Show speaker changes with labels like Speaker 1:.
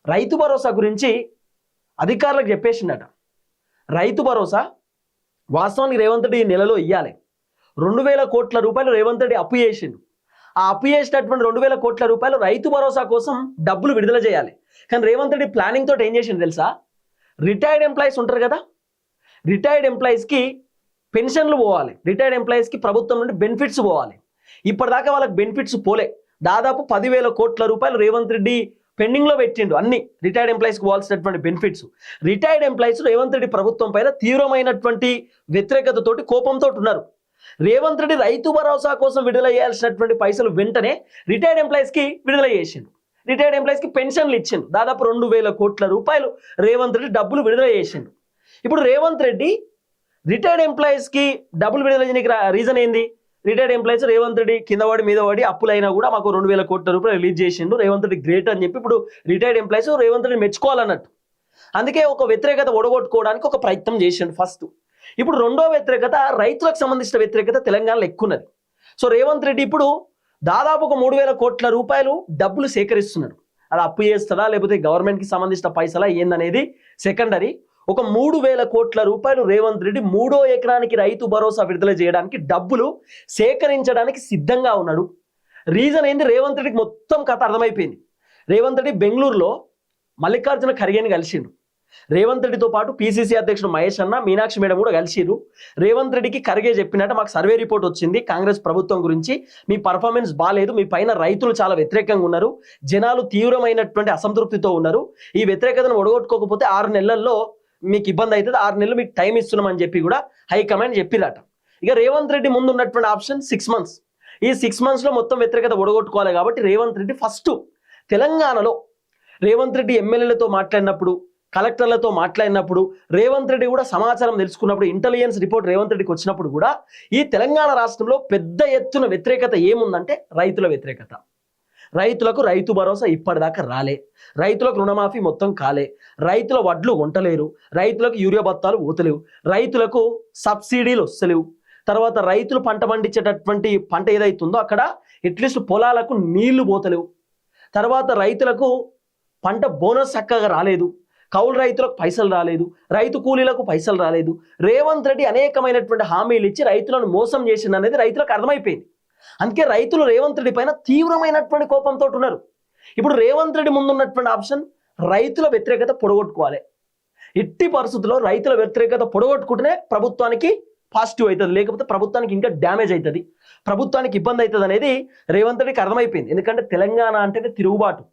Speaker 1: రైతు భరోసా గురించి అధికారులకు చెప్పేసిండట. రైతు భరోసా వాస్తవానికి రేవంత్ రెడ్డి ఈ నెలలో ఇవ్వాలి. 2,000 కోట్ల రూపాయలు రేవంత్ రెడ్డి అప్పు చేసిండు. ఆ అప్పు చేసినటువంటి 2,000 కోట్ల రూపాయలు రైతు భరోసా కోసం డబ్బులు విడుదల చేయాలి. కానీ రేవంత్ రెడ్డి ప్లానింగ్ తోటి ఏం చేసిండు తెలుసా? రిటైర్డ్ ఎంప్లాయీస్ ఉంటారు కదా, రిటైర్డ్ ఎంప్లాయీస్కి పెన్షన్లు పోవాలి, రిటైర్డ్ ఎంప్లాయీస్కి ప్రభుత్వం నుండి బెనిఫిట్స్ పోవాలి. ఇప్పటిదాకా వాళ్ళకి బెనిఫిట్స్ పోలే. దాదాపు 10,000 కోట్ల రూపాయలు రేవంత్ రెడ్డి పెండింగ్లో పెట్టిండు అన్ని రిటైర్డ్ ఎంప్లాయీస్కి పోవాల్సినటువంటి benefits. Retired employees Revanth Reddy ప్రభుత్వం పైన తీవ్రమైనటువంటి వ్యతిరేకతతోటి కోపంతో ఉన్నారు. రేవంత్ రెడ్డి రైతు భరోసా కోసం విడుదల చేయాల్సినటువంటి పైసలు వెంటనే రిటైర్డ్ ఎంప్లాయీస్కి విడుదల చేసిండు. రిటైర్డ్ ఎంప్లాయీస్కి పెన్షన్లు ఇచ్చిండు. దాదాపు 2,000 కోట్ల రూపాయలు రేవంత్ రెడ్డి డబ్బులు విడుదల చేసిండు. ఇప్పుడు రేవంత్ రెడ్డి రిటైర్డ్ ఎంప్లాయీస్కి డబ్బులు విడుదల చేయడానికి రీజన్ ఏంది? రిటైర్డ్ ఎంప్లాయీస్ రేవంత్ రెడ్డి కింద వాడి మీద వాడి అప్పులైనా కూడా మాకు 2,000 కోట్ల రూపాయలు రిలీజ్ చేసిండు, రేవంత్ రెడ్డి గ్రేట్ అని చెప్పి ఇప్పుడు రిటైర్డ్ ఎంప్లాయీస్ రేవంత్ రెడ్డి మెచ్చుకోవాలన్నట్టు. అందుకే ఒక వ్యతిరేకత ఒడగొట్టుకోవడానికి ఒక ప్రయత్నం చేసిండు ఫస్ట్. ఇప్పుడు రెండో వ్యతిరేకత రైతులకు సంబంధించిన వ్యతిరేకత తెలంగాణలో ఎక్కున్నది. సో రేవంత్ రెడ్డి ఇప్పుడు దాదాపు ఒక 3,000 కోట్ల రూపాయలు డబ్బులు సేకరిస్తున్నాడు. అది అప్పు చేస్తాడా లేకపోతే గవర్నమెంట్కి సంబంధించిన పైసలా ఏందనేది సెకండరీ. ఒక 3,000 కోట్ల రూపాయలు రేవంత్ రెడ్డి 3వ ఎకరానికి రైతు భరోసా విడుదల చేయడానికి డబ్బులు సేకరించడానికి సిద్ధంగా ఉన్నాడు. రీజన్ ఏంది? రేవంత్ రెడ్డికి మొత్తం కథ అర్థమైపోయింది. రేవంత్ రెడ్డి బెంగళూరులో మల్లికార్జున ఖర్గేని కలిసిండు. రేవంత్ రెడ్డితో పాటు పిసిసి అధ్యక్షుడు మహేష్ అన్న, మీనాక్షి మేడం కూడా కలిసిరు. రేవంత్ రెడ్డికి ఖర్గే చెప్పినట్టు మాకు సర్వే రిపోర్ట్ వచ్చింది కాంగ్రెస్ ప్రభుత్వం గురించి, మీ పర్ఫార్మెన్స్ బాగాలేదు, మీ పైన రైతులు చాలా వ్యతిరేకంగా ఉన్నారు, జనాలు తీవ్రమైనటువంటి అసంతృప్తితో ఉన్నారు, ఈ వ్యతిరేకతను ఒడగొట్టుకోకపోతే 6 నెలల్లో మీకు ఇబ్బంది అవుతుంది, 6 నెలలు మీకు టైం ఇస్తున్నామని చెప్పి కూడా హైకమాండ్ చెప్పిరట. ఇక రేవంత్ రెడ్డి ముందు ఉన్నటువంటి ఆప్షన్ 6 మంత్స్. ఈ 6 మంత్స్లో మొత్తం వ్యతిరేకత ఒడగొట్టుకోవాలి కాబట్టి రేవంత్ రెడ్డి ఫస్ట్ తెలంగాణలో రేవంత్ రెడ్డి ఎమ్మెల్యేలతో మాట్లాడినప్పుడు, కలెక్టర్లతో మాట్లాడినప్పుడు, రేవంత్ రెడ్డి కూడా సమాచారం తెలుసుకున్నప్పుడు, ఇంటెలిజెన్స్ రిపోర్ట్ రేవంత్ రెడ్డికి వచ్చినప్పుడు కూడా ఈ తెలంగాణ రాష్ట్రంలో పెద్ద ఎత్తున వ్యతిరేకత ఏముందంటే రైతుల వ్యతిరేకత. రైతులకు రైతు భరోసా ఇప్పటిదాకా రాలే, రైతులకు రుణమాఫీ మొత్తం కాలే, రైతుల వడ్లు కొంటలేరు, రైతులకు యూరియా బత్తాలు పోతలేవు, రైతులకు సబ్సిడీలు వస్తలేవు, తర్వాత రైతులు పంట పండించేటటువంటి పంట ఏదైతుందో అక్కడ అట్లీస్ట్ పొలాలకు నీళ్లు పోతలేవు, తర్వాత రైతులకు పంట బోనస్ చక్కగా రాలేదు, కౌలు రైతులకు పైసలు రాలేదు, రైతు కూలీలకు పైసలు రాలేదు. రేవంత్ రెడ్డి అనేకమైనటువంటి హామీలు ఇచ్చి రైతులను మోసం చేసింది అనేది రైతులకు అర్థమైపోయింది. అందుకే రైతులు రేవంత్ రెడ్డి పైన తీవ్రమైనటువంటి కోపంతో ఉన్నారు. ఇప్పుడు రేవంత్ రెడ్డి ముందున్నటువంటి ఆప్షన్ రైతుల వ్యతిరేకత పొడగొట్టుకోవాలి. ఎట్టి పరిస్థితుల్లో రైతుల వ్యతిరేకత పొడగొట్టుకుంటేనే ప్రభుత్వానికి పాజిటివ్ అవుతుంది, లేకపోతే ప్రభుత్వానికి ఇంకా డ్యామేజ్ అవుతుంది, ప్రభుత్వానికి ఇబ్బంది అవుతుంది అనేది రేవంత్ రెడ్డికి అర్థమైపోయింది. ఎందుకంటే తెలంగాణ అంటేనే తిరుగుబాటు.